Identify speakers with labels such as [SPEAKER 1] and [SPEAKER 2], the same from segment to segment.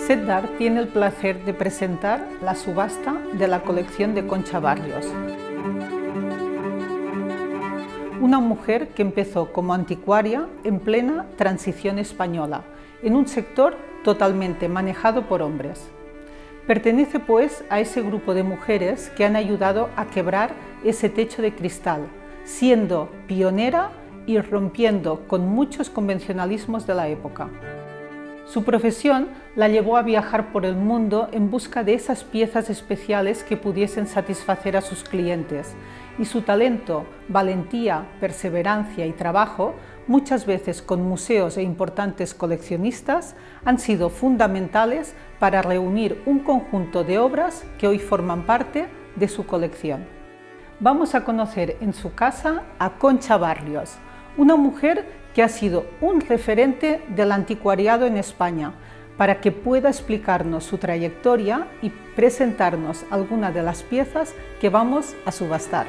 [SPEAKER 1] SETDAR tiene el placer de presentar la subasta de la colección de Concha Barrios. Una mujer que empezó como anticuaria en plena transición española, en un sector totalmente manejado por hombres. Pertenece pues a ese grupo de mujeres que han ayudado a quebrar ese techo de cristal, siendo pionera y rompiendo con muchos convencionalismos de la época. Su profesión la llevó a viajar por el mundo en busca de esas piezas especiales que pudiesen satisfacer a sus clientes, y su talento, valentía, perseverancia y trabajo, muchas veces con museos e importantes coleccionistas, han sido fundamentales para reunir un conjunto de obras que hoy forman parte de su colección. Vamos a conocer en su casa a Concha Barrios, una mujer que ha sido un referente del anticuariado en España, para que pueda explicarnos su trayectoria y presentarnos algunas de las piezas que vamos a subastar.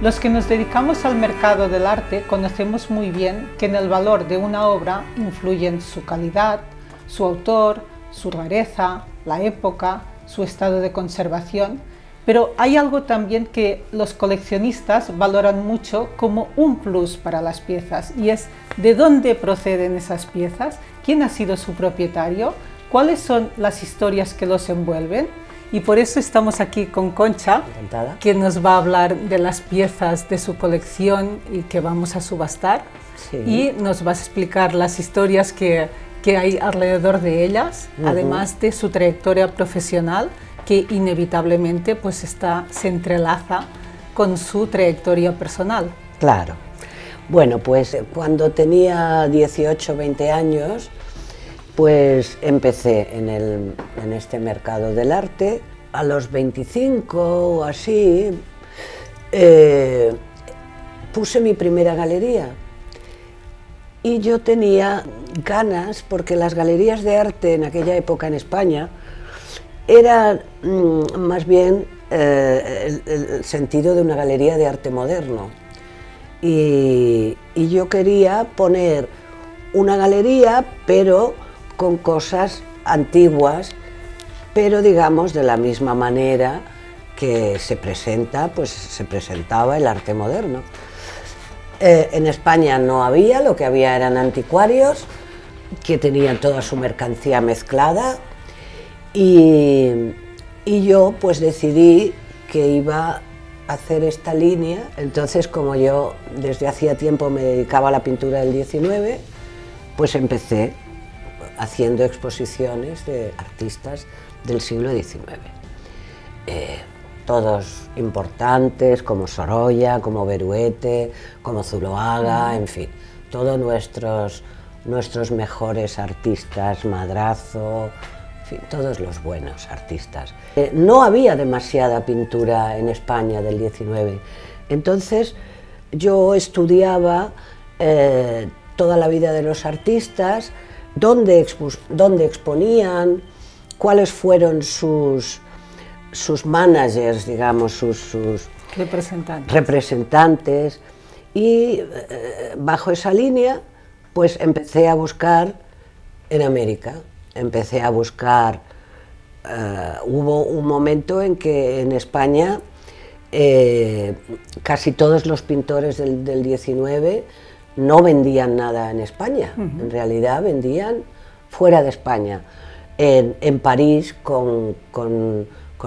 [SPEAKER 1] Los que nos dedicamos al mercado del arte conocemos muy bien que en el valor de una obra influyen su calidad, su autor, su rareza, la época, su estado de conservación, pero hay algo también que los coleccionistas valoran mucho como un plus para las piezas, y es de dónde proceden esas piezas, quién ha sido su propietario, cuáles son las historias que los envuelven. Y por eso estamos aquí con Concha,
[SPEAKER 2] Encantada.
[SPEAKER 1] Que nos va a hablar de las piezas de su colección y que vamos a subastar. Sí. Y nos va a explicar las historias que hay alrededor de ellas, además de su trayectoria profesional, que inevitablemente pues se entrelaza con su trayectoria personal.
[SPEAKER 2] Claro. Bueno, pues cuando tenía 18 o 20 años, pues empecé en este mercado del arte. A los 25 o así, puse mi primera galería. Y yo tenía ganas, porque las galerías de arte en aquella época en España era más bien el sentido de una galería de arte moderno. Y yo quería poner una galería, pero con cosas antiguas, pero digamos de la misma manera que se presentaba el arte moderno. En España no había, lo que había eran anticuarios que tenían toda su mercancía mezclada, y yo pues decidí que iba a hacer esta línea. Entonces, como yo desde hacía tiempo me dedicaba a la pintura del 19, pues empecé haciendo exposiciones de artistas del siglo XIX. Todos importantes, como Sorolla, como Beruete, como Zuloaga, en fin, todos nuestros mejores artistas, Madrazo, en fin, todos los buenos artistas. No había demasiada pintura en España del 19, entonces yo estudiaba toda la vida de los artistas, dónde exponían, cuáles fueron sus managers, digamos, sus representantes, y bajo esa línea pues empecé a buscar en América, hubo un momento en que en España casi todos los pintores del 19 no vendían nada en España, en realidad vendían fuera de España, en París con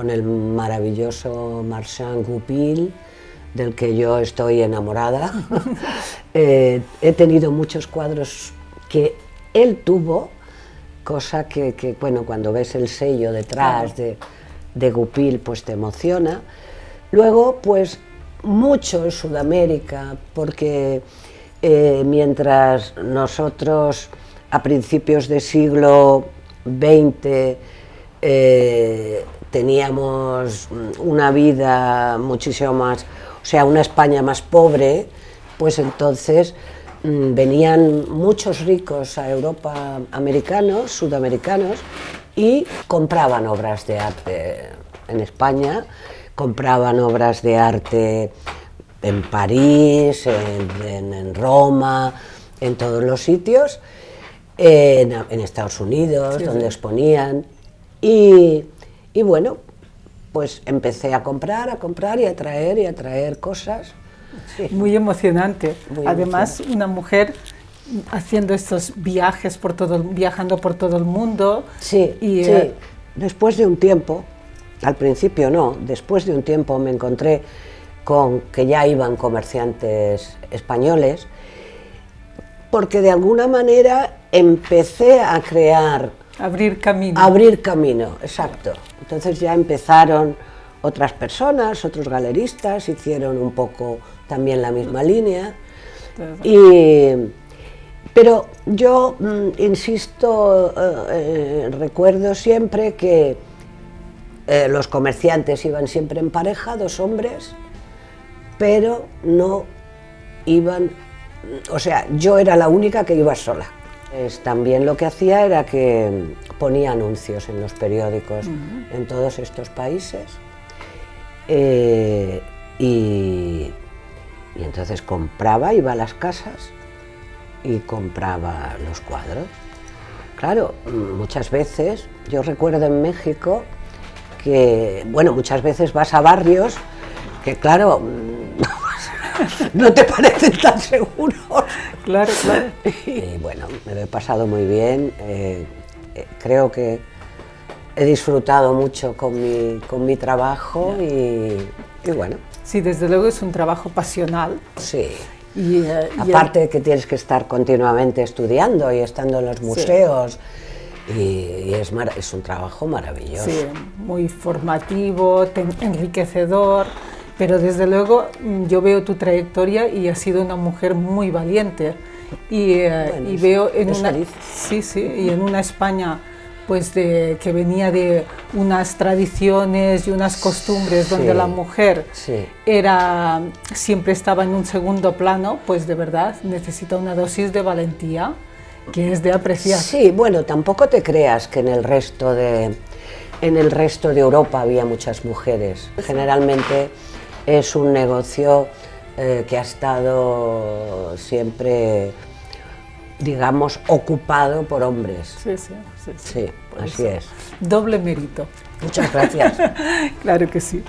[SPEAKER 2] el maravilloso Marchand Goupil, del que yo estoy enamorada. He tenido muchos cuadros que él tuvo, cosa que bueno, cuando ves el sello detrás de Goupil pues te emociona. Luego pues mucho en Sudamérica, porque mientras nosotros a principios del siglo XX teníamos una vida muchísimo más, o sea, una España más pobre, pues entonces venían muchos ricos a Europa, americanos, sudamericanos, y compraban obras de arte en España, compraban obras de arte en París, en Roma, en todos los sitios, en Estados Unidos, sí, donde exponían, y bueno, pues empecé a comprar y a traer cosas.
[SPEAKER 1] Sí. Muy emocionante. Muy Además, emocionante. Una mujer haciendo estos viajes viajando por todo el mundo.
[SPEAKER 2] Sí, y, sí. Después de un tiempo, al principio no, después de un tiempo me encontré con que ya iban comerciantes españoles, porque de alguna manera empecé a crear...
[SPEAKER 1] Abrir camino.
[SPEAKER 2] Abrir camino, exacto. Entonces ya empezaron otras personas, otros galeristas, hicieron un poco también la misma línea. Pero yo insisto, recuerdo siempre que los comerciantes iban siempre en pareja, 2 hombres, pero no iban, o sea, yo era la única que iba sola. También lo que hacía era que ponía anuncios en los periódicos en todos estos países, y entonces compraba, iba a las casas y compraba los cuadros. Claro, muchas veces, yo recuerdo en México que, bueno, muchas veces vas a barrios que, claro, no te parecen tan seguros.
[SPEAKER 1] Claro, claro.
[SPEAKER 2] Y bueno, me lo he pasado muy bien, creo que he disfrutado mucho con mi trabajo y bueno.
[SPEAKER 1] Sí, desde luego es un trabajo pasional.
[SPEAKER 2] Sí. Aparte de que tienes que estar continuamente estudiando y estando en los museos, sí. Y es un trabajo maravilloso.
[SPEAKER 1] Sí, muy formativo, enriquecedor, pero desde luego yo veo tu trayectoria y has sido una mujer muy valiente y veo en una España pues que venía de unas tradiciones y unas costumbres donde la mujer siempre estaba en un segundo plano, pues de verdad necesita una dosis de valentía que es de apreciar.
[SPEAKER 2] Sí, bueno, tampoco te creas que en el resto de Europa había muchas mujeres. Generalmente es un negocio que ha estado siempre, digamos, ocupado por hombres. Sí, así es.
[SPEAKER 1] Doble mérito.
[SPEAKER 2] Muchas gracias.
[SPEAKER 1] Claro que sí.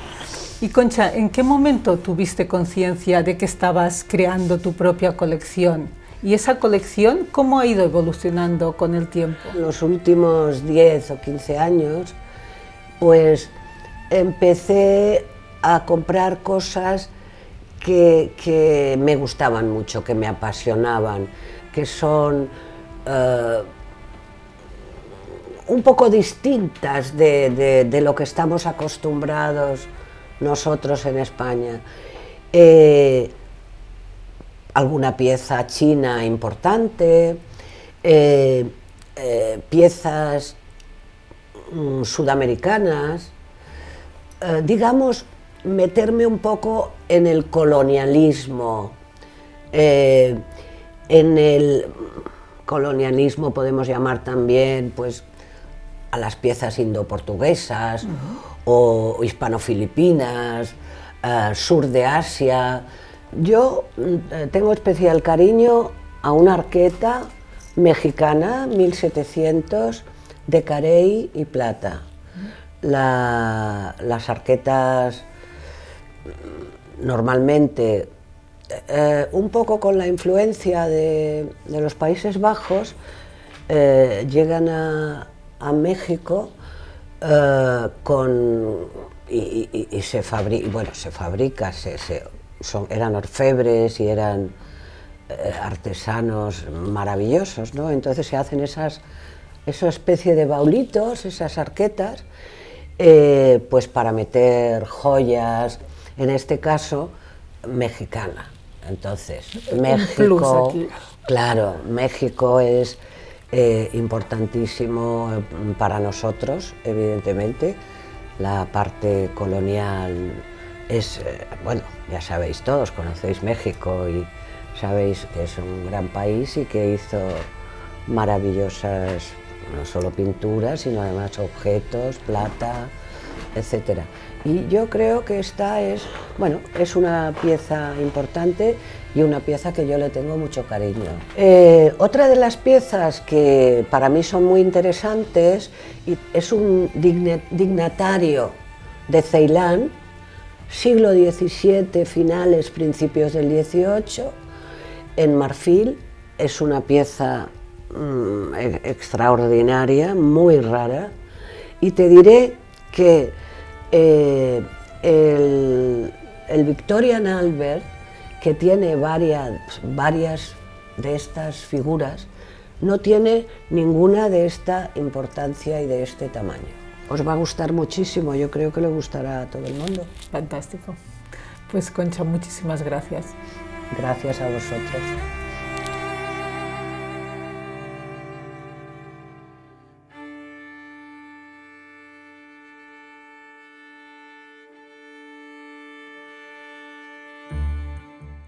[SPEAKER 1] Y Concha, ¿en qué momento tuviste conciencia de que estabas creando tu propia colección? ¿Y esa colección cómo ha ido evolucionando con el tiempo?
[SPEAKER 2] En los últimos 10 o 15 años, pues empecé a comprar cosas que me gustaban mucho, que me apasionaban, que son un poco distintas de lo que estamos acostumbrados nosotros en España. Alguna pieza china importante, piezas sudamericanas, digamos, meterme un poco en el colonialismo. En el colonialismo podemos llamar también pues, a las piezas indo-portuguesas o hispano-filipinas, sur de Asia. Yo tengo especial cariño a una arqueta mexicana, 1700, de carey y plata. Las arquetas normalmente, un poco con la influencia de los Países Bajos, llegan a México y se fabrica, eran orfebres y eran artesanos maravillosos, ¿no? Entonces se hacen esa especie de baulitos, esas arquetas, pues para meter joyas, en este caso mexicana. Entonces México, claro, México es importantísimo para nosotros, evidentemente. La parte colonial es, bueno, ya sabéis todos, conocéis México y sabéis que es un gran país y que hizo maravillosas, no solo pinturas, sino además objetos, plata, etcétera. Y yo creo que esta es, bueno, es una pieza importante y una pieza que yo le tengo mucho cariño. Otra de las piezas que para mí son muy interesantes es un dignatario de Ceilán, siglo XVII, finales, principios del XVIII, en marfil. Es una pieza extraordinaria, muy rara, y te diré que el Victorian Albert, que tiene varias de estas figuras, no tiene ninguna de esta importancia y de este tamaño. Os va a gustar muchísimo, yo creo que le gustará a todo el mundo.
[SPEAKER 1] Fantástico. Pues Concha, muchísimas gracias.
[SPEAKER 2] Gracias a vosotros.